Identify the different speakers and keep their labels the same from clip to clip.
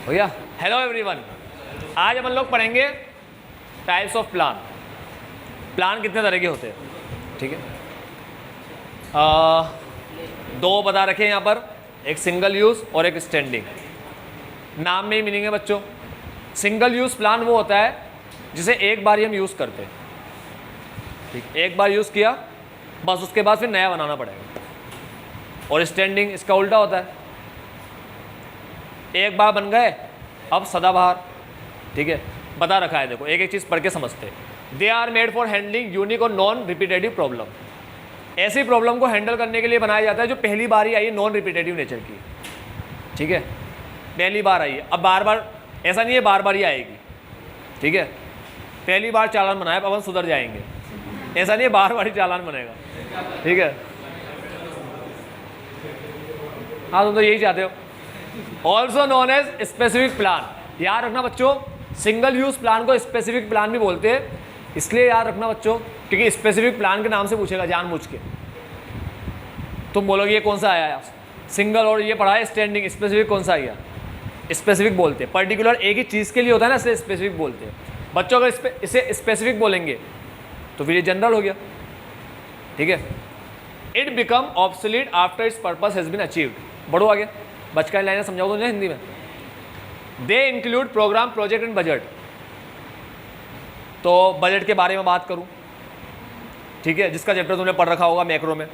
Speaker 1: भैया hello everyone, आज अपन लोग पढ़ेंगे टाइप्स ऑफ प्लान। प्लान कितने तरह के होते हैं, ठीक है। दो बता रखे हैं यहाँ पर, एक सिंगल यूज़ और एक स्टैंडिंग। नाम में ही मीनिंग है बच्चों। सिंगल यूज़ प्लान वो होता है जिसे एक बार ही हम यूज़ करते हैं, ठीक। एक बार यूज़ किया बस, उसके बाद फिर नया बनाना पड़ेगा। और स्टैंडिंग इसका उल्टा होता है, एक बार बन गए अब सदाबहार, ठीक है। बता रखा है, देखो एक एक चीज़ पढ़ के समझते हैं। They are made for handling unique और नॉन रिपीटेटिव प्रॉब्लम। ऐसी प्रॉब्लम को हैंडल करने के लिए बनाया जाता है जो पहली बार ही आई है, नॉन रिपीटेटिव नेचर की, ठीक है। पहली बार आई है, अब बार बार ऐसा नहीं है बार बार ही आएगी, ठीक है। पहली बार चालान बनाया, अब अपन सुधर जाएंगे, ऐसा नहीं है बार बार ही चालान बनेगा, ठीक है। हाँ, तुम तो यही चाहते हो। Also known as specific plan. याद रखना बच्चों, सिंगल यूज प्लान को स्पेसिफिक प्लान भी बोलते हैं, इसलिए याद रखना बच्चों, क्योंकि स्पेसिफिक प्लान के नाम से पूछेगा जानबूझ के। तुम बोलोगे ये कौन सा आया सिंगल, और ये पढ़ा है स्टैंडिंग, स्पेसिफिक कौन सा आया? स्पेसिफिक बोलते हैं, पर्टिकुलर एक ही चीज़ के लिए होता है ना, इसलिए स्पेसिफिक बोलते हैं बच्चों। अगर इसे स्पेसिफिक बोलेंगे तो फिर ये जनरल हो गया, ठीक है। It become obsolete after its purpose has been achieved. बढ़ो आगे, बचकाई लाइनें समझाओ तो हिंदी में। They include programme, project and budget. तो बजट के बारे में बात करूं, ठीक है, जिसका चैप्टर तुमने पढ़ रखा होगा मैक्रो में,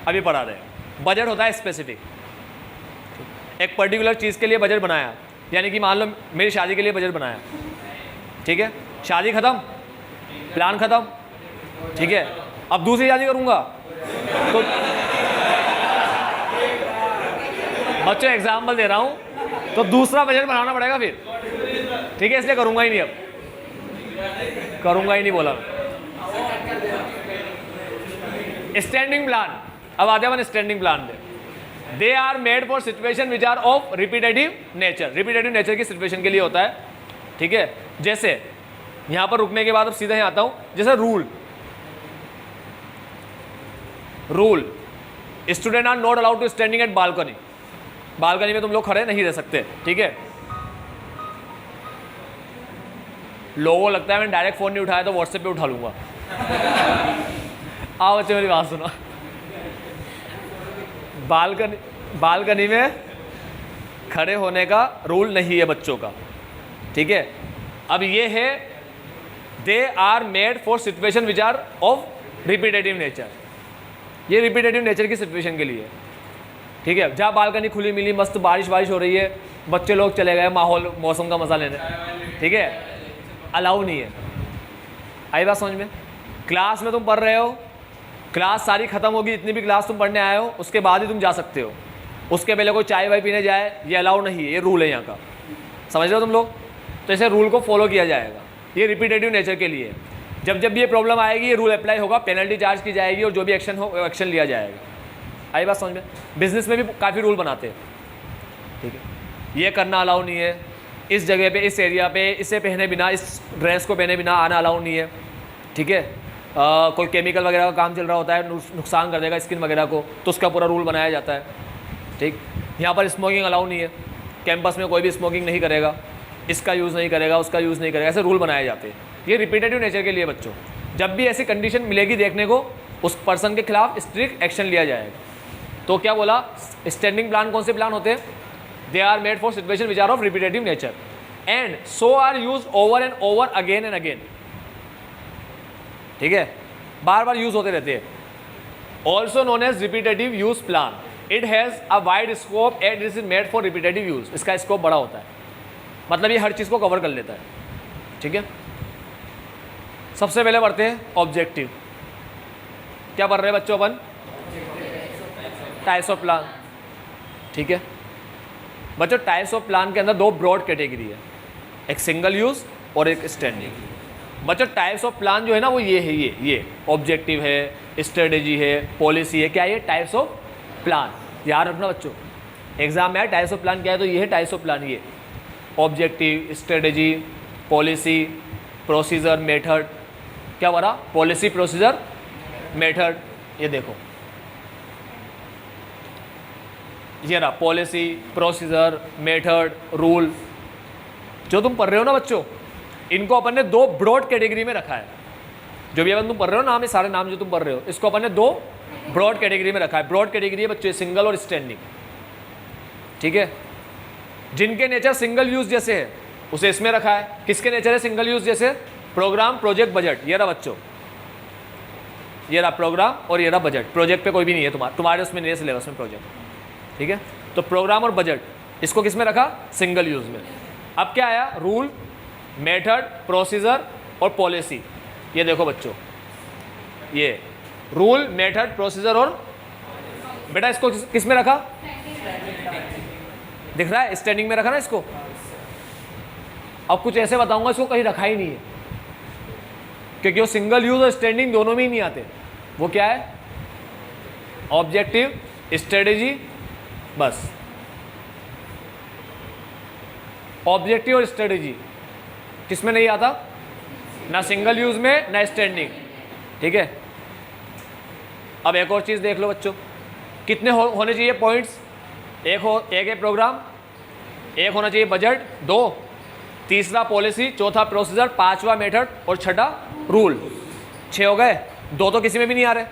Speaker 1: अभी पढ़ा रहे। बजट होता है स्पेसिफिक, एक पर्टिकुलर चीज़ के लिए बजट बनाया, यानी कि मान लो मेरी शादी के लिए बजट बनाया, ठीक है। शादी खत्म, प्लान खत्म, ठीक है। अब दूसरी शादी करूंगा तो बच्चों एग्जाम्पल दे रहा हूं, तो दूसरा बजट बनाना पड़ेगा फिर, ठीक है। इसलिए करूंगा ही नहीं, अब करूंगा ही नहीं बोला। स्टैंडिंग प्लान, अब आते हैं स्टैंडिंग प्लान में। They are made for situation which are of repetitive nature. Repetitive nature की सिचुएशन के लिए होता है, ठीक है। जैसे यहां पर रुकने के बाद अब सीधा यहां आता हूं, जैसे rule student are not allowed to standing at balcony. Balcony में तुम लोग खड़े नहीं रह सकते, ठीक है। लोगों को लगता है मैंने डायरेक्ट फ़ोन नहीं उठाया तो व्हाट्सएप पे उठा लूंगा। आओ बच्चे मेरी बात सुनो। बालकनी में खड़े होने का रूल नहीं है बच्चों का, ठीक है। अब ये है they are made for situation which are of repetitive nature. ये रिपीटेटिव नेचर की सिचुएशन के लिए, ठीक है। जहाँ बालकनी खुली मिली, मस्त बारिश हो रही है, बच्चे लोग चले गए माहौल मौसम का मजा लेने, ठीक है, अलाउ नहीं है। आई बात समझ में? क्लास में तुम पढ़ रहे हो, क्लास सारी खत्म होगी, जितनी भी क्लास तुम पढ़ने आए हो, उसके बाद ही तुम जा सकते हो। उसके पहले कोई चाय वाय पीने जाए, ये अलाउ नहीं है, ये रूल है यहाँ का, समझ रहे हो तुम लोग? तो ऐसे रूल को फॉलो किया जाएगा, ये रिपीटेटिव नेचर के लिए। जब जब ये प्रॉब्लम आएगी ये रूल अप्लाई होगा, पेनल्टी चार्ज की जाएगी और जो भी एक्शन हो एक्शन लिया जाएगा। आई बात समझ में? बिजनेस में भी काफ़ी रूल बनाते हैं, ठीक है। ये करना अलाउ नहीं है, इस जगह पे, इस एरिया पे इसे पहने बिना, इस ड्रेस को पहने बिना आना अलाउ नहीं है, ठीक है। कोई केमिकल वगैरह का काम चल रहा होता है, नुकसान कर देगा स्किन वगैरह को, तो उसका पूरा रूल बनाया जाता है, ठीक। यहाँ पर स्मोकिंग अलाउ नहीं है, कैंपस में कोई भी स्मोकिंग नहीं करेगा, इसका यूज़ नहीं करेगा, उसका यूज़ नहीं करेगा, ऐसे रूल बनाए जाते हैं। ये रिपीटेटिव नेचर के लिए बच्चों, जब भी ऐसी कंडीशन मिलेगी देखने को, उस पर्सन के खिलाफ स्ट्रिक्ट एक्शन लिया जाएगा। तो क्या बोला, स्टैंडिंग प्लान कौन से प्लान होते हैं? They are made for situation which are of repetitive nature and so are use over and over again and again, ठीक है, बार बार यूज होते रहते हैं। Also known as repetitive use plan. It has a wide scope and it is made for repetitive use. इसका scope बड़ा होता है, मतलब ये हर चीज़ को कवर कर लेता है, ठीक है। सबसे पहले पढ़ते हैं ऑब्जेक्टिव। क्या पढ़ रहे हैं बच्चों अपन? टाइप्स ऑफ प्लान, ठीक है। बच्चों टाइप्स ऑफ प्लान के अंदर दो ब्रॉड कैटेगरी है, एक सिंगल यूज और एक स्टैंडिंग। बच्चों टाइप्स ऑफ प्लान जो है ना, वो ये है, ये ऑब्जेक्टिव है, स्ट्रेटेजी है, पॉलिसी है। क्या ये टाइप्स ऑफ प्लान? याद रखना बच्चों, एग्जाम में आया टाइप्स ऑफ प्लान क्या है, तो ये है टाइप्स ऑफ प्लान। ये objective, strategy, policy, procedure, method. क्या बोला? Policy, procedure, method. ये देखो ये रहा पॉलिसी, प्रोसीजर, मेथड, रूल। जो तुम पढ़ रहे हो ना बच्चों, इनको अपन ने दो ब्रॉड कैटेगरी में रखा है। जो भी अपन तुम पढ़ रहे हो नाम, ये सारे नाम जो तुम पढ़ रहे हो, इसको अपन ने दो ब्रॉड कैटेगरी में रखा है। ब्रॉड कैटेगरी है बच्चों सिंगल और स्टैंडिंग, ठीक है। जिनके नेचर सिंगल यूज जैसे है उसे इसमें रखा है। किसके नेचर है सिंगल यूज जैसे? Programme, project, budget. ये रहा बच्चों, ये रहा प्रोग्राम और ये रहा बजट। प्रोजेक्ट पे कोई भी नहीं है तुम्हारे उसमें नहीं है सिलेबस में प्रोजेक्ट, ठीक है। तो प्रोग्राम और बजट, इसको किस में रखा? सिंगल यूज में। अब क्या आया? रूल, मेथड, प्रोसीजर और पॉलिसी। ये देखो बच्चों, ये रूल, मेथड, प्रोसीजर और बेटा इसको किस में रखा? दिख रहा है? स्टैंडिंग में रखा ना इसको। अब कुछ ऐसे बताऊंगा इसको कहीं रखा ही नहीं है, क्योंकि वो सिंगल यूज और स्टैंडिंग दोनों में ही नहीं आते। वो क्या है? ऑब्जेक्टिव, स्ट्रेटेजी, बस। ऑब्जेक्टिव और स्ट्रेटेजी किस में नहीं आता? ना सिंगल यूज में ना स्टैंडिंग, ठीक है। अब एक और चीज़ देख लो बच्चों, कितने होने चाहिए पॉइंट्स? एक है प्रोग्राम, एक होना चाहिए बजट, दो, तीसरा पॉलिसी, चौथा प्रोसीजर, पांचवा मेथड और छठा रूल। 6 हो गए, 2 तो किसी में भी नहीं आ रहे,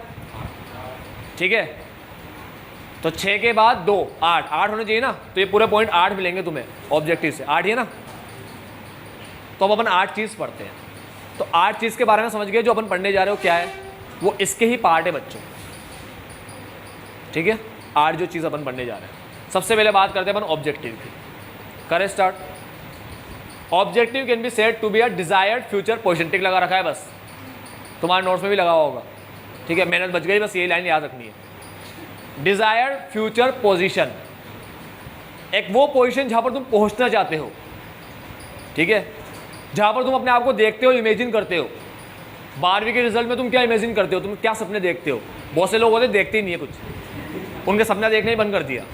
Speaker 1: ठीक है। तो 6 के बाद 2, 8 होने चाहिए ना। तो ये पूरे पॉइंट 8 मिलेंगे तुम्हें ऑब्जेक्टिव से। 8 ही है ना। तो अब अपन 8 चीज़ पढ़ते हैं। तो 8 चीज़ के बारे में समझ गए। जो अपन पढ़ने जा रहे हो क्या है, वो इसके ही पार्ट है बच्चों, ठीक है। 8 जो चीज़ अपन पढ़ने जा रहे हैं, सबसे पहले बात करते हैं अपन ऑब्जेक्टिव की। करें start. Objective can be said to be a desired future position. Tick लगा रखा है बस, तुम्हारे नोट्स में भी लगा हुआ होगा, ठीक है। मेहनत बच गई, बस ये लाइन याद रखनी है। डिजायर्ड फ्यूचर पोजीशन, एक वो पोजीशन जहां पर तुम पहुंचना चाहते हो, ठीक है। जहां पर तुम अपने आप को देखते हो, इमेजिन करते हो। 12वीं के रिजल्ट में तुम क्या इमेजिन करते हो? तुम क्या सपने देखते हो? बहुत से लोग होते देखते ही नहीं है कुछ, उनके सपना देखना ही बंद कर दिया,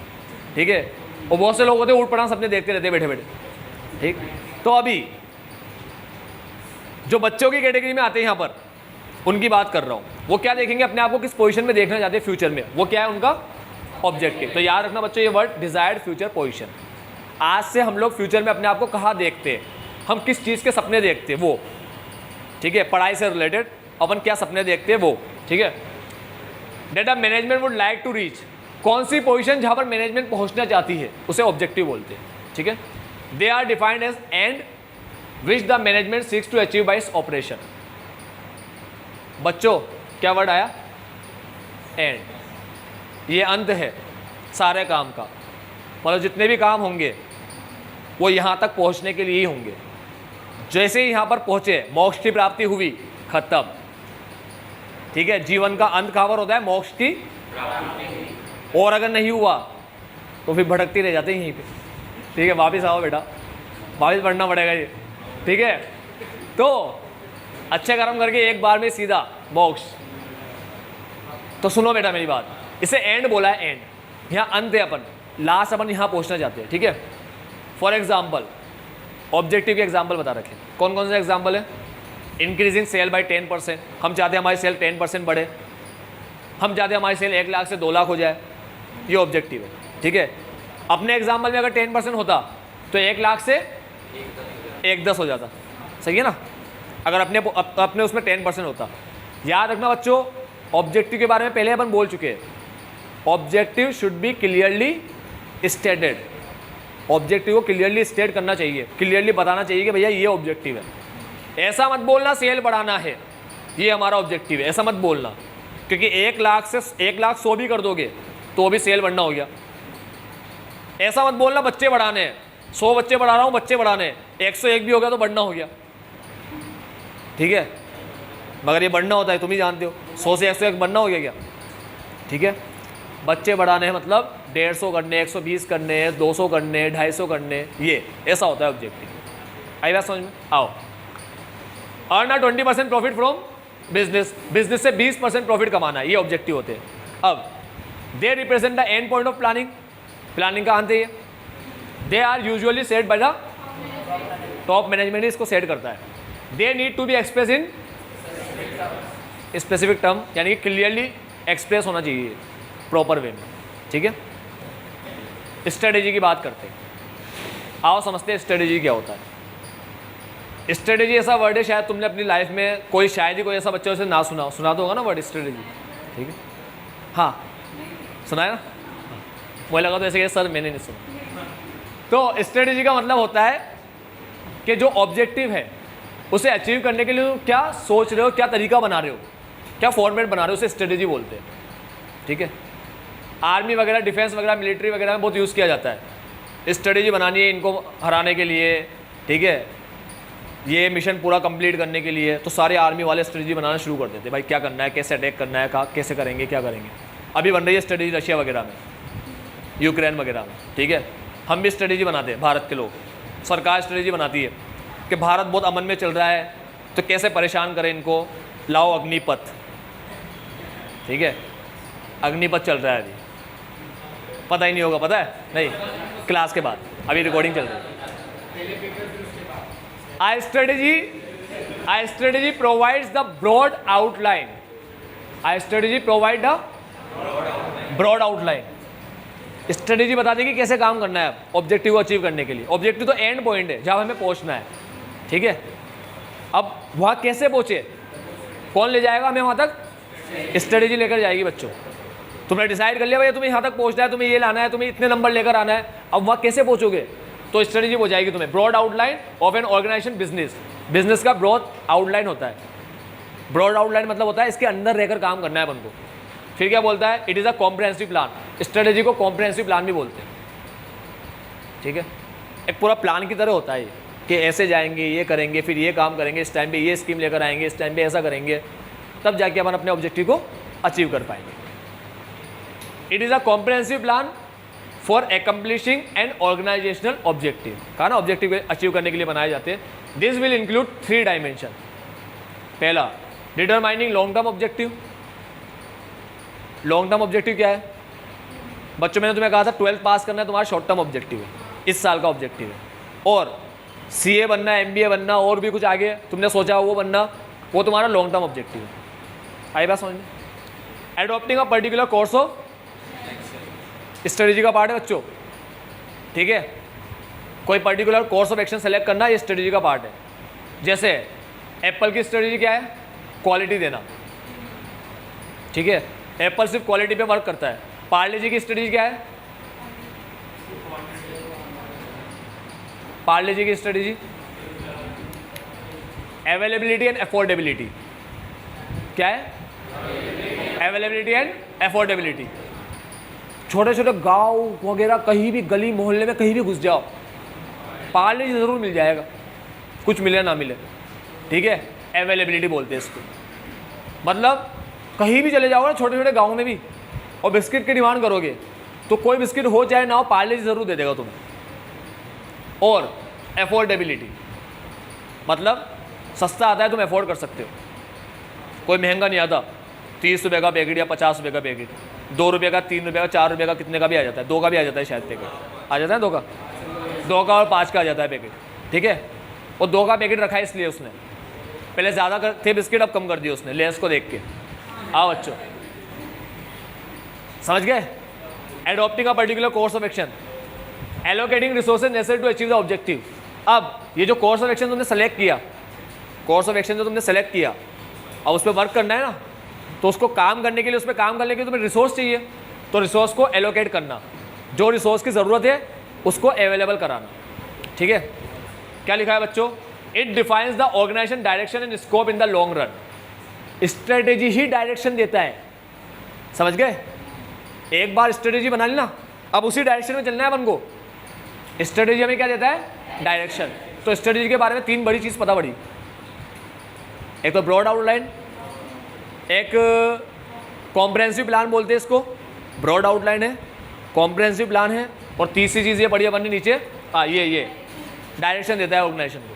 Speaker 1: ठीक है। और बहुत से लोग होते उठ पड़ा सपने देखते रहते बैठे बैठे, ठीक। तो अभी जो बच्चों की कैटेगरी में आते हैं यहाँ पर, उनकी बात कर रहा हूँ। वो क्या देखेंगे? अपने आप को किस पोजीशन में देखना चाहते हैं फ्यूचर में, वो क्या है उनका ऑब्जेक्टिव। तो याद रखना बच्चों ये वर्ड डिजायर्ड फ्यूचर पोजीशन। आज से हम लोग फ्यूचर में अपने आप को कहाँ देखते हैं, हम किस चीज़ के सपने देखते हैं वो, ठीक है। पढ़ाई से रिलेटेड अपन क्या सपने देखते हैं वो, ठीक है। Data management would like to reach, कौन सी पोजीशन जहाँ पर मैनेजमेंट पहुँचना चाहती है उसे ऑब्जेक्टिव बोलते हैं, ठीक है। They are defined as end which the management seeks to achieve by its operation. बच्चों क्या वर्ड आया? एंड। ये अंत है सारे काम का, मतलब जितने भी काम होंगे वो यहाँ तक पहुँचने के लिए ही होंगे। जैसे ही यहाँ पर पहुँचे, मोक्ष की प्राप्ति हुई, खत्म, ठीक है। जीवन का अंत कहाँ पर होता है? मोक्ष की प्राप्ति। और अगर नहीं हुआ तो फिर भटकती रह जाते हैं यहीं पे, ठीक है। वापस आओ बेटा, वापस पढ़ना पड़ेगा ये, ठीक है। तो अच्छे कर्म करके एक बार में सीधा मोक्ष। तो सुनो बेटा मेरी बात, इसे एंड बोला है, एंड। यहाँ अंत है, अपन लास्ट अपन यहाँ पहुँचना चाहते हैं, ठीक है। फॉर एग्जाम्पल ऑब्जेक्टिव के एग्जाम्पल बता रखे। कौन कौन से एग्जाम्पल है? इंक्रीजिंग सेल बाय 10%, हम चाहते हैं हमारी सेल 10% बढ़े। हम चाहते हैं हमारी सेल 1 लाख से 2 लाख हो जाए, ये ऑब्जेक्टिव है, ठीक है। अपने एग्जाम्पल में अगर 10% होता तो 1 लाख से 1.10 हो जाता, सही है ना। अगर अपने उसमें 10% होता। याद रखना बच्चों, ऑब्जेक्टिव के बारे में पहले अपन बोल चुके हैं। Objective should be clearly stated. Objective को क्लियरली स्टेट करना चाहिए, क्लियरली बताना चाहिए कि भैया ये ऑब्जेक्टिव है। ऐसा मत बोलना सेल बढ़ाना है, ये हमारा ऑब्जेक्टिव है, ऐसा मत बोलना। क्योंकि 1 लाख से 1,100,000 भी कर दोगे तो भी सेल बढ़ना हो गया। ऐसा मत बोलना बच्चे बढ़ाने हैं, 100 बच्चे बढ़ा रहा हूँ, बच्चे बढ़ाने 101 भी हो गया तो बढ़ना हो गया, ठीक है। मगर ये बढ़ना होता है, तुम ही जानते हो, 100 से 101 बढ़ना हो गया क्या, ठीक है। बच्चे बढ़ाने हैं मतलब 150 करने, 120 करने, 200 करने, 250 करने, ये ऐसा होता है ऑब्जेक्टिव। आई बात समझ में? आओ। Earn 20% profit from business, business से 20% प्रॉफिट कमाना है, ये ऑब्जेक्टिव होते हैं। अब they represent the end point of planning, planning का अंत है ये। They are usually set by the top management, इसको सेट करता है। They need to be express in specific term, यानी कि क्लियरली एक्सप्रेस होना चाहिए प्रॉपर वे में, ठीक है। स्ट्रेटेजी की बात करते हैं। आओ समझते हैं स्ट्रेटेजी क्या होता है। स्ट्रेटेजी ऐसा वर्ड है, शायद तुमने अपनी लाइफ में कोई शायद ही कोई ऐसा बच्चा उसे ना सुना तो होगा ना वर्ड स्ट्रेटेजी, ठीक है? हाँ सुना है ना? मुझे लगा तो ऐसे कि सर मैंने नहीं सुना। तो स्ट्रेटेजी का मतलब होता है कि जो ऑब्जेक्टिव है उसे अचीव करने के लिए क्या सोच रहे हो, क्या तरीका बना रहे हो, क्या फॉर्मेट बना रहे हो, उसे स्ट्रेटेजी बोलते हैं, ठीक है? आर्मी वगैरह, डिफेंस वगैरह, मिलिट्री वगैरह में बहुत यूज़ किया जाता है। स्ट्रेटेजी बनानी है इनको हराने के लिए, ठीक है, ये मिशन पूरा कंप्लीट करने के लिए, तो सारे आर्मी वाले स्ट्रेटेजी बनाना शुरू कर देते हैं। भाई क्या करना है, कैसे अटैक करना है, कैसे करेंगे, क्या करेंगे। अभी बन रही है स्ट्रेटेजी रशिया वगैरह में, यूक्रेन वगैरह में, ठीक है? हम भी स्ट्रेटेजी बनाते हैं, भारत के लोग, सरकार स्ट्रेटेजी बनाती है कि भारत बहुत अमन में चल रहा है तो कैसे परेशान करें इनको, लाओ अग्निपथ, ठीक है? अग्निपथ चल रहा है अभी, पता ही नहीं होगा, पता है? नहीं, क्लास के बाद, अभी रिकॉर्डिंग चल रही है। I strategy provides the broad outline. I strategy provide the broad outline. Strategy बता देगी कैसे काम करना है ऑब्जेक्टिव को अचीव करने के लिए। ऑब्जेक्टिव तो एंड पॉइंट है जहाँ हमें पहुँचना है, ठीक है? अब वहाँ कैसे पहुँचे, कौन ले जाएगा हमें वहाँ तक? स्ट्रेटेजी लेकर जाएगी बच्चों। तुमने डिसाइड कर लिया भैया तुम्हें यहाँ तक पहुँचना है, तुम्हें ये लाना है, तुम्हें इतने नंबर लेकर आना है, अब वहाँ कैसे पहुँचोगे? तो स्ट्रेटेजी हो जाएगी तुम्हें। Broad outline of an organisation business. Business का ब्रॉड आउटलाइन होता है। ब्रॉड आउटलाइन मतलब होता है इसके अंदर रहकर काम करना है अपन को। फिर क्या बोलता है? It is a comprehensive plan. Strategy को कॉम्प्रहेंसिव प्लान भी बोलते हैं, ठीक है? एक पूरा प्लान की तरह होता है ये, कि ऐसे जाएंगे, ये करेंगे, फिर ये काम करेंगे, इस टाइम पे ये स्कीम लेकर आएंगे, इस टाइम पे ऐसा करेंगे, तब जाके अपन अपने ऑब्जेक्टिव को अचीव कर पाएंगे। It is a comprehensive plan for accomplishing an organisational objective. कहा ना, ऑब्जेक्टिव अचीव करने के लिए बनाए जाते हैं। This will include 3 dimension. पहला, determining long term objective. Long term objective क्या है बच्चों? मैंने तुम्हें कहा था 12th पास करना है तुम्हारा शॉर्ट टर्म ऑब्जेक्टिव है, इस साल का ऑब्जेक्टिव है। और CA बनना, MBA बनना, और भी कुछ आगे तुमने सोचा हो वो बनना, वो तुम्हारा लॉन्ग टर्म ऑब्जेक्टिव है। आई बात समझ में? Adopting a particular course of strategy का पार्ट है बच्चों, ठीक है? कोई particular course of action select करना, ये स्ट्रेटेजी का पार्ट है। जैसे एप्पल की स्ट्रेटेजी क्या है? क्वालिटी देना, ठीक है? एप्पल सिर्फ क्वालिटी पे वर्क करता है। पार्ले जी की स्ट्रेटेजी क्या है? पार्ले जी की स्ट्रेटेजी अवेलेबिलिटी एंड अफोर्डेबिलिटी। क्या है? Availability and affordability. छोटे छोटे गांव वगैरह, कहीं भी गली मोहल्ले में कहीं भी घुस जाओ, पार्ले जी ज़रूर मिल जाएगा, कुछ मिले ना मिले, ठीक है? अवेलेबिलिटी बोलते हैं इसको। मतलब कहीं भी चले जाओगे ना, छोटे छोटे गाँव में भी, और बिस्किट की डिमांड करोगे तो कोई बिस्किट हो चाहे ना हो, पार्ले जी ज़रूर दे देगा तुम्हें। और अफोर्डेबिलिटी मतलब सस्ता आता है, तुम अफोर्ड कर सकते हो, कोई महंगा नहीं आता। 30 रुपये का पैकेट या 50 रुपये का पैकेट, 2 रुपये का, 3 रुपये का, 4 रुपये का, कितने का भी आ जाता है, 2 का भी आ जाता है शायद पैकेट, आ जाता है 2 का, 2 का और 5 का आ जाता है पैकेट, ठीक है? और 2 का पैकेट रखा है इसलिए उसने, पहले ज़्यादा थे बिस्किट, अब कम कर दिए उसने, लेस को देख के। आओ बच्चों, समझ गए? Adopting a particular course of action, allocating resources necessary to achieve the objective. अब ये जो कोर्स ऑफ एक्शन तुमने सेलेक्ट किया, कोर्स ऑफ एक्शन जो तुमने सेलेक्ट किया, अब उस पर वर्क करना है ना, तो उसको काम करने के लिए, उस पर काम करने के लिए तुम्हें रिसोर्स चाहिए, तो रिसोर्स को एलोकेट करना, जो रिसोर्स की ज़रूरत है उसको अवेलेबल कराना, ठीक है? क्या लिखा है बच्चों? It defines the organisation direction and scope in the long run. Strategy ही डायरेक्शन देता है, समझ गए? एक बार स्ट्रेटेजी बना ली ना, अब उसी डायरेक्शन में चलना है अपन को। स्ट्रेटेजी हमें क्या देता है? डायरेक्शन। तो स्ट्रेटेजी के बारे में 3 बड़ी चीज़ पता पड़ी। एक तो ब्रॉड आउटलाइन, एक कॉम्प्रहेंसिव प्लान बोलते हैं इसको, ब्रॉड आउटलाइन है, कॉम्प्रहेंसिव प्लान है, और तीसरी चीज़ ये पड़ी अपन ने नीचे, ये डायरेक्शन देता है ऑर्गेनाइजेशन को,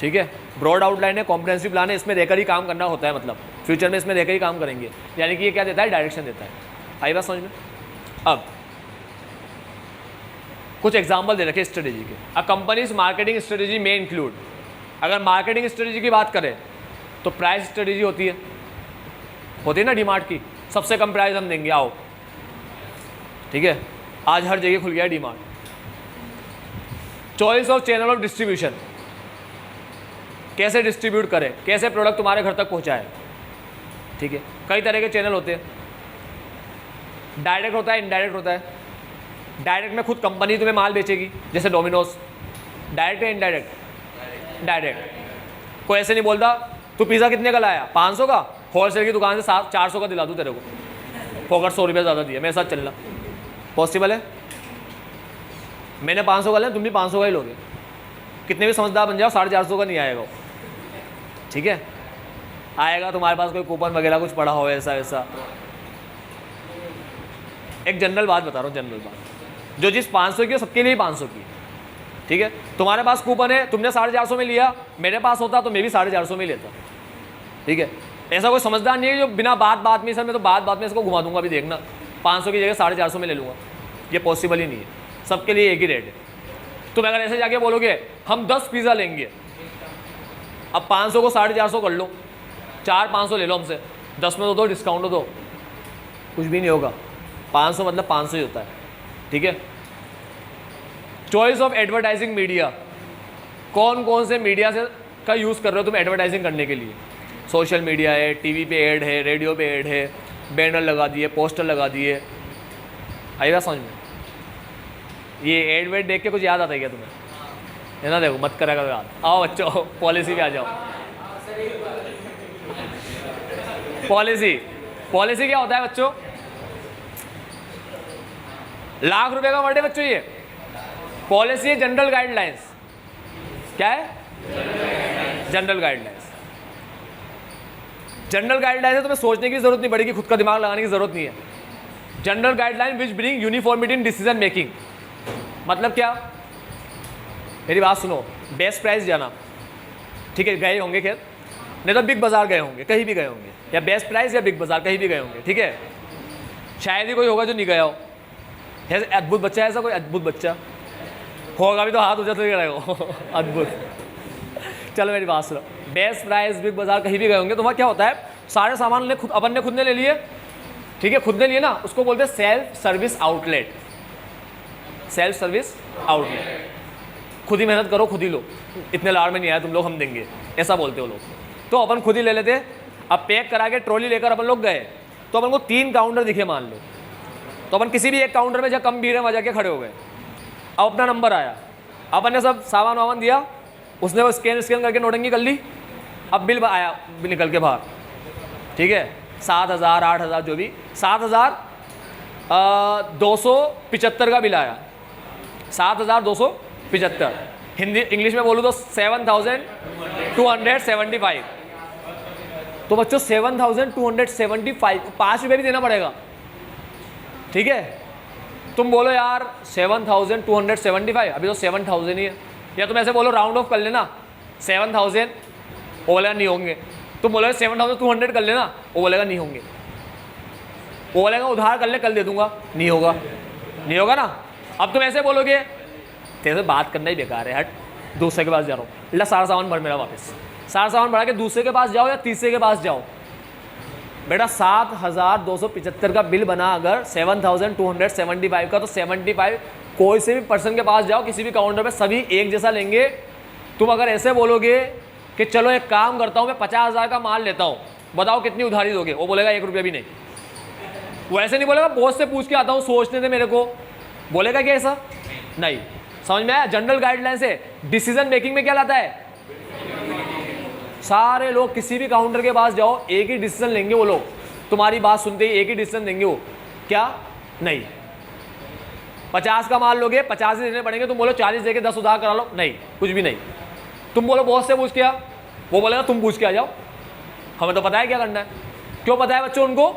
Speaker 1: ठीक है? ब्रॉड आउटलाइन है, कॉम्प्रहेंसिव प्लान है, इसमें रहकर ही काम करना होता है, मतलब फ्यूचर में इसमें रहकर ही काम करेंगे, यानी कि ये क्या देता है? डायरेक्शन देता है। आई बात समझ में? अब कुछ एग्जाम्पल दे रखे स्ट्रेटेजी के। अ कंपनीज मार्केटिंग स्ट्रेटेजी में इंक्लूड, अगर मार्केटिंग स्ट्रेटेजी की बात करें तो प्राइस स्ट्रेटेजी होती है ना डीमार्ट की, सबसे कम प्राइस हम देंगे, आओ, ठीक है? आज हर जगह खुल गया है DMart. Choice of channel of distribution, कैसे डिस्ट्रीब्यूट करें, कैसे प्रोडक्ट तुम्हारे घर तक पहुंचाए। ठीक है, कई तरह के चैनल होते हैं, डायरेक्ट होता है, इनडायरेक्ट होता है। डायरेक्ट में खुद कंपनी तुम्हें माल बेचेगी, जैसे डोमिनोज। डायरेक्ट है इनडायरेक्ट? डायरेक्ट। कोई ऐसे नहीं बोलता तू पिज़्ज़ा कितने का लाया, 500 का, होलसेल की दुकान से 400 का दिला दूँ तेरे को, फोकट 100 रुपये ज़्यादा दिया, मेरे साथ चलना। पॉसिबल है? मैंने 500 का लिया, तुम भी 500 का ही लोगे। कितने भी समझदार बन जाओ, 450 का नहीं आएगा वो। ठीक है, आएगा तुम्हारे पास कोई कूपन वगैरह कुछ पड़ा हो, ऐसा वैसा। एक जनरल बात बता रहा हूँ, जनरल बात, जो चीज़ 500 की है सबके लिए 500 की। ठीक है, तुम्हारे पास कूपन है, तुमने 450 में लिया, मेरे पास होता तो मैं भी 450 में लेता। ठीक है, ऐसा कोई समझदार नहीं है जो बिना बात में, सर मैं तो बात में इसको घुमा दूंगा, अभी देखना 500 की जगह 450 में ले लूँगा। ये पॉसिबल ही नहीं है, सबके लिए एक ही रेट है। तुम अगर ऐसे जाके बोलोगे हम 10 पिज़्ज़ा लेंगे, अब 500 को 450 कर लो, 4-500 ले लो हमसे, 10 में तो दो डिस्काउंट दो, कुछ भी नहीं होगा। 500 मतलब 500 ही होता है। ठीक है, चॉइस ऑफ एडवर्टाइजिंग मीडिया, कौन कौन से मीडिया से का यूज़ कर रहे हो तुम एडवर्टाइजिंग करने के लिए। सोशल मीडिया है, टीवी पे ऐड है, रेडियो पे ऐड है, बैनर लगा दिए, पोस्टर लगा दिए। आएगा समझ में? ये ऐड वेड देख के कुछ याद आता है क्या तुम्हें? है ना, देखो मत करेगा याद। आओ बच्चों, पॉलिसी पे आ जाओ। पॉलिसी क्या होता है बच्चों? लाख रुपए का वर्ड है बच्चों ये। पॉलिसी है जनरल गाइडलाइंस। क्या है? General guidelines. जनरल गाइडलाइंस है, तुम्हें सोचने की जरूरत नहीं पड़ेगी, खुद का दिमाग लगाने की जरूरत नहीं है। General guideline which bring uniformity in decision making. मतलब क्या? मेरी बात सुनो, बेस्ट प्राइस जाना, ठीक है, गए होंगे खैर, नहीं तो बिग बाजार गए होंगे, कहीं भी गए होंगे, या बेस्ट प्राइस या बिग बाजार कहीं भी गए होंगे। ठीक है, शायद ही कोई होगा जो नहीं गया हो। है अद्भुत बच्चा है ऐसा कोई? अद्भुत बच्चा होगा भी तो हाथ उजाते रहेगा। अद्भुत। चलो मेरी बात सुनो, बेस्ट प्राइस, बिग बाजार कहीं भी गए होंगे, तो वहाँ क्या होता है, सारे सामान अपन ने खुद ने ले लिए। ठीक है, खुद ने लिए ना, उसको बोलते हैं self service outlet. Self service outlet, खुद ही मेहनत करो, खुद ही लो, इतने लाड़ में नहीं आया तुम लोग, हम देंगे, ऐसा बोलते हो लोग। तो अपन खुद ही ले लेते। अब पैक करा के ट्रॉली लेकर अपन लोग गए, तो अपन को 3 काउंटर दिखे मान लो, तो अपन किसी भी एक काउंटर में जहाँ कम भीड़ है वहाँ जाके खड़े हो गए। अब अपना नंबर आया, अपन ने सब सामान वामान दिया, उसने वो स्कैन करके नोटंगी कर ली। अब बिल आया, बिल निकल के बाहर। ठीक है, 7,000 8,000 जो भी, 7,275 का बिल आया। 7,275, हिंदी इंग्लिश में बोलूँ तो 7,275। तो बच्चों 7,275, 5 रुपये भी देना पड़ेगा। ठीक है, तुम बोलो यार 7,275, अभी तो 7,000 ही है, या तुम ऐसे बोलो राउंड ऑफ कर लेना 7,000, वो बोलेगा नहीं होंगे। तुम बोलोगे 7,200 कर लेना, वो बोलेगा नहीं होंगे। वो बोलेगा उधार कर ले, कल दे दूंगा, नहीं होगा, नहीं होगा ना। अब तुम ऐसे बोलोगे तेरे से बात करना ही बेकार है, हट, दूसरे के पास जा रहा हूँ, ला सारा सामान भर मेरा वापस। सारा सामान भरा के दूसरे के पास जाओ या तीसरे के पास जाओ। बेटा 7,275 का बिल बना, अगर 7,275 का, तो 75 कोई से भी पर्सन के पास जाओ, किसी भी काउंटर पे सभी एक जैसा लेंगे। तुम अगर ऐसे बोलोगे कि चलो एक काम करता हूँ, मैं 50,000 का माल लेता हूँ, बताओ कितनी उधारी दोगे, वो बोलेगा 1 रुपया भी नहीं। वो ऐसे नहीं बोलेगा बॉस से पूछ के आता हूँ, सोचने दे मेरे को, बोलेगा क्या ऐसा? नहीं। समझ में आया? जनरल गाइडलाइन से डिसीजन मेकिंग में क्या लाता है? सारे लोग किसी भी काउंटर के पास जाओ, एक ही डिसीजन लेंगे वो लोग, तुम्हारी बात सुनते ही एक ही डिसीजन देंगे वो। क्या? नहीं। 50 का माल लोगे, 50 ही देने पड़ेंगे, तुम बोलो 40 देके 10 उधार करा लो, नहीं, कुछ भी नहीं। तुम बोलो बॉस से पूछ के आ, वो बोलेगा तुम पूछ के आ जाओ, हमें तो पता है क्या करना है। क्यों पता है बच्चों उनको?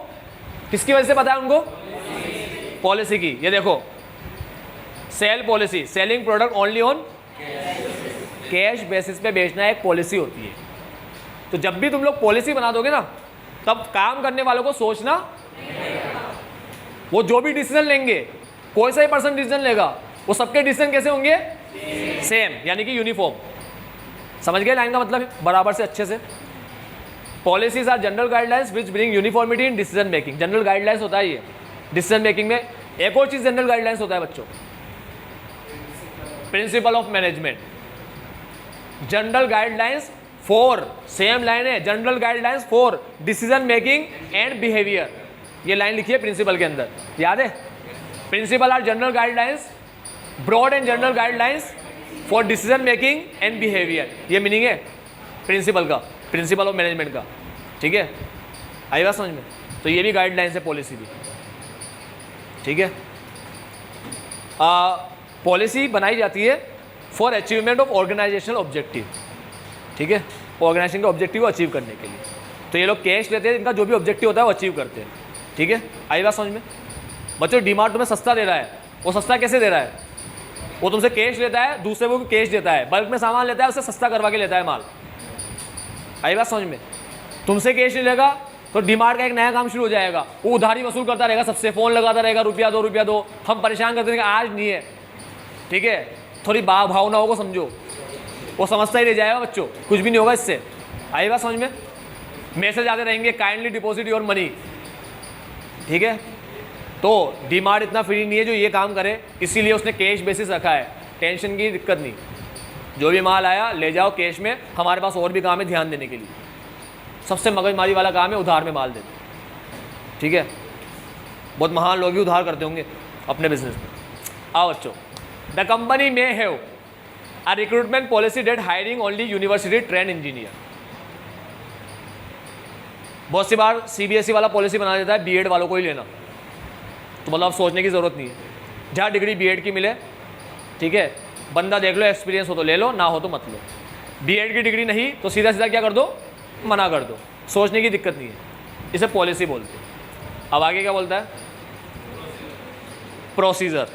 Speaker 1: किसकी वजह से पता है उनको? पॉलिसी की। ये देखो, sale policy, selling product only on cash basis पे बेचना एक पॉलिसी होती है। तो जब भी तुम लोग पॉलिसी बना दोगे ना, तब काम करने वालों को सोचना, वो जो भी डिसीजन लेंगे, कोई सा ही पर्सन डिसीजन लेगा, वो सबके डिसीजन कैसे होंगे? सेम, यानी कि यूनिफॉर्म। समझ गए लाइन का मतलब? बराबर से, अच्छे से। Policies are general guidelines which bring uniformity in decision making. General guidelines होता है ये डिसीजन मेकिंग में एक और चीज जनरल गाइडलाइंस होता है बच्चों, principle of management. General guidelines for, same line है, general guidelines for decision making and behaviour, ये लाइन लिखी है प्रिंसिपल के अंदर, याद है? Principle are general guidelines, broad and general guidelines for decision making and behaviour, ये मीनिंग है प्रिंसिपल का, प्रिंसिपल ऑफ मैनेजमेंट का। ठीक है, आई बात समझ में? तो ये भी गाइडलाइंस है, पॉलिसी भी। ठीक है, पॉलिसी बनाई जाती है for achievement of organisational objective. ठीक है, ऑर्गेनाइजेशन के ऑब्जेक्टिव को अचीव करने के लिए। तो ये लोग कैश लेते हैं, इनका जो भी ऑब्जेक्टिव होता है वो अचीव करते हैं। ठीक है, आई बात समझ में? बच्चों डीमार्ट तुम्हें सस्ता दे रहा है, वो सस्ता कैसे दे रहा है? वो तुमसे कैश लेता है, दूसरे को भी कैश देता है, बल्क में सामान लेता है, उससे सस्ता करवा के लेता है माल। आई बात समझ में? तुमसे कैश नहीं लेगा तो डीमार्ट का एक नया काम शुरू हो जाएगा, वो उधारी वसूल करता रहेगा, सबसे फ़ोन लगाता रहेगा, रुपया दो रुपया दो, हम परेशान करते रहेंगे, आज नहीं है। ठीक है, थोड़ी भावनाओं को समझो, वो समझता ही रह जाएगा बच्चों, कुछ भी नहीं होगा इससे। आई बात समझ में? मैसेज आते रहेंगे, काइंडली डिपॉजिट योर मनी। ठीक है, तो डीमार्ट इतना फ्री नहीं है जो ये काम करे, इसीलिए उसने कैश बेसिस रखा है, टेंशन की दिक्कत नहीं, जो भी माल आया ले जाओ कैश में, हमारे पास और भी काम है ध्यान देने के लिए। सबसे मगजमारी वाला काम है उधार में माल देना। ठीक है, बहुत महान लोग भी उधार करते होंगे अपने बिजनेस में। आओ बच्चों, the company may have a recruitment policy that hiring only university trained engineer. बहुत सी बार सीबीएसई वाला पॉलिसी बना देता है बीएड वालों को ही लेना, तो मतलब सोचने की ज़रूरत नहीं है, जहाँ डिग्री बीएड की मिले। ठीक है, बंदा देख लो, एक्सपीरियंस हो तो ले लो, ना हो तो मत लो। बीएड की डिग्री नहीं तो सीधा सीधा क्या कर दो, मना कर दो, सोचने की दिक्कत नहीं है, इसे पॉलिसी बोलते हैं। अब आगे क्या बोलता है? प्रोसीजर।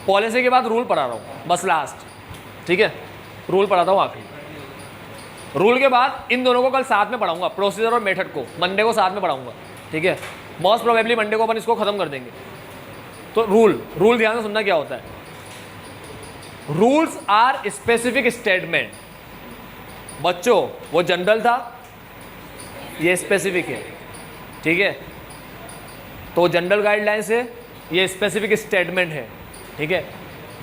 Speaker 1: पॉलिसी के बाद रूल पढ़ा रहा हूँ बस लास्ट। ठीक है, रूल पढ़ाता हूँ आखिरी। रूल के बाद इन दोनों को कल साथ में पढ़ाऊंगा, प्रोसीजर और मेथड को मंडे को साथ में पढ़ाऊंगा। ठीक है, मोस्ट प्रोबेबली मंडे को अपन इसको खत्म कर देंगे। तो रूल ध्यान से सुनना क्या होता है। Rules are specific statement. बच्चों वो जनरल था, ये स्पेसिफिक है। ठीक है, तो जनरल गाइडलाइंस है, ये स्पेसिफिक स्टेटमेंट है। ठीक है,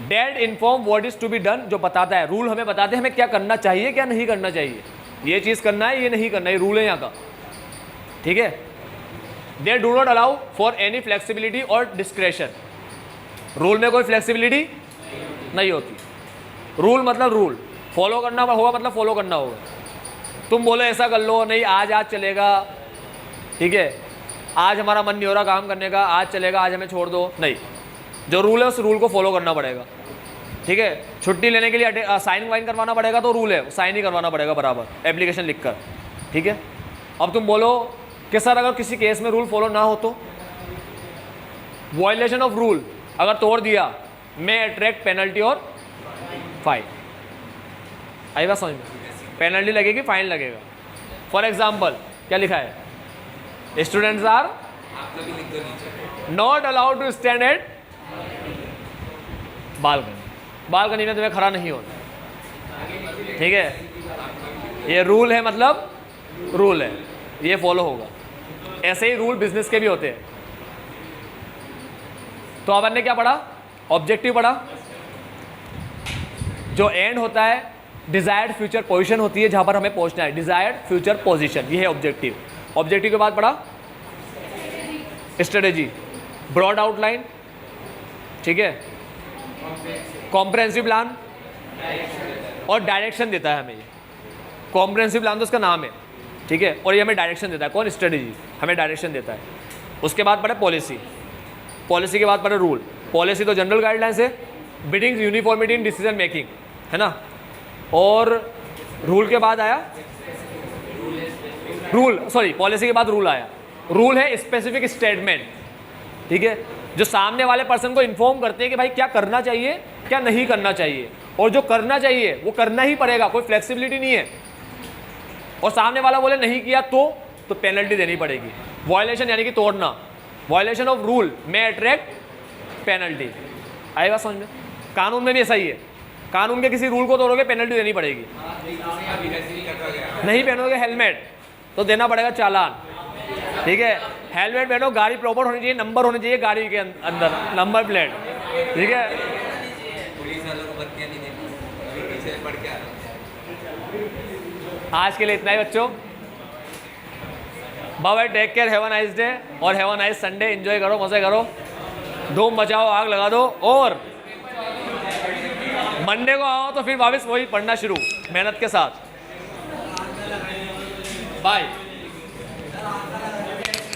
Speaker 1: that inform what is to be done, जो बताता है, रूल हमें बताते हैं हमें क्या करना चाहिए क्या नहीं करना चाहिए, ये चीज़ करना है ये नहीं करना है, रूल है यहाँ का। ठीक है, they do not allow for any flexibility और डिस्क्रेशन। रूल में कोई फ्लेक्सिबिलिटी नहीं होती। रूल मतलब रूल, फॉलो करना होगा मतलब फॉलो करना होगा। तुम बोलो ऐसा कर लो, नहीं आज चलेगा, ठीक है, आज हमारा मन नहीं हो रहा काम करने का, आज चलेगा, आज हमें छोड़ दो, नहीं, जो रूल है उस रूल को फॉलो करना पड़ेगा। ठीक है, छुट्टी लेने के लिए साइन वाइन करवाना पड़ेगा तो रूल है, साइन ही करवाना पड़ेगा बराबर एप्लीकेशन लिखकर। ठीक है, अब तुम बोलो कि सर अगर किसी केस में रूल फॉलो ना हो तो, वायलेशन ऑफ रूल अगर तोड़ दिया मे अट्रैक्ट पेनल्टी और फाइन। आई बात समझ में? पेनल्टी लगेगी, फाइन लगेगा। फॉर एग्जाम्पल क्या लिखा है, students are not allowed to stand at balcony में तुम्हें खड़ा नहीं होना। ठीक है, ये रूल है, मतलब रूल है, ये फॉलो होगा। ऐसे ही रूल बिजनेस के भी होते हैं। तो अपन ने क्या पढ़ा, ऑब्जेक्टिव पढ़ा, जो एंड होता है डिजायर्ड फ्यूचर पोजीशन होती है, जहां पर हमें पहुंचना है, डिजायर्ड फ्यूचर पोजीशन, ये है ऑब्जेक्टिव। ऑब्जेक्टिव के बाद पढ़ा स्ट्रेटेजी, ब्रॉड आउटलाइन, ठीक है, कॉम्प्रहेंसिव प्लान और डायरेक्शन देता है हमें। ये कॉम्प्रहेंसिव प्लान तो उसका नाम है, ठीक है, और ये हमें डायरेक्शन देता है। कौन? स्ट्रेटेजी हमें डायरेक्शन देता है। उसके बाद पढ़े पॉलिसी, पॉलिसी के बाद पढ़े रूल। पॉलिसी तो जनरल गाइडलाइंस है, bidding uniformity in decision making, है ना, और रूल के बाद आया पॉलिसी के बाद रूल आया। रूल है स्पेसिफिक स्टेटमेंट, ठीक है, जो सामने वाले पर्सन को इन्फॉर्म करते हैं कि भाई क्या करना चाहिए क्या नहीं करना चाहिए, और जो करना चाहिए वो करना ही पड़ेगा, कोई फ्लेक्सिबिलिटी नहीं है। और सामने वाला बोले नहीं किया तो पेनल्टी देनी पड़ेगी। वायलेशन यानी कि तोड़ना, वायलेशन ऑफ रूल में अट्रैक्ट पेनल्टी। आएगा समझ में? कानून में भी ऐसा ही है, कानून के किसी रूल को तोड़ोगे पेनल्टी देनी पड़ेगी। नहीं पहनोगे हेलमेट तो देना पड़ेगा चालान। ठीक है, हेलमेट पहनो, गाड़ी प्रॉपर होनी चाहिए, नंबर होनी चाहिए गाड़ी के अंदर, नंबर प्लेट, ठीक है।
Speaker 2: पुलिस वालों को बत्तियां नहीं देनी, पीछे पड़ के आ रहा हूं।
Speaker 1: आज के लिए इतना ही बच्चों, bye bye, take care, have a nice day और have a nice Sunday, enjoy करो, मजे करो, धूम मचाओ, आग लगा दो, और मंडे को आओ तो फिर वापस वही पढ़ना शुरू मेहनत के साथ। बाय।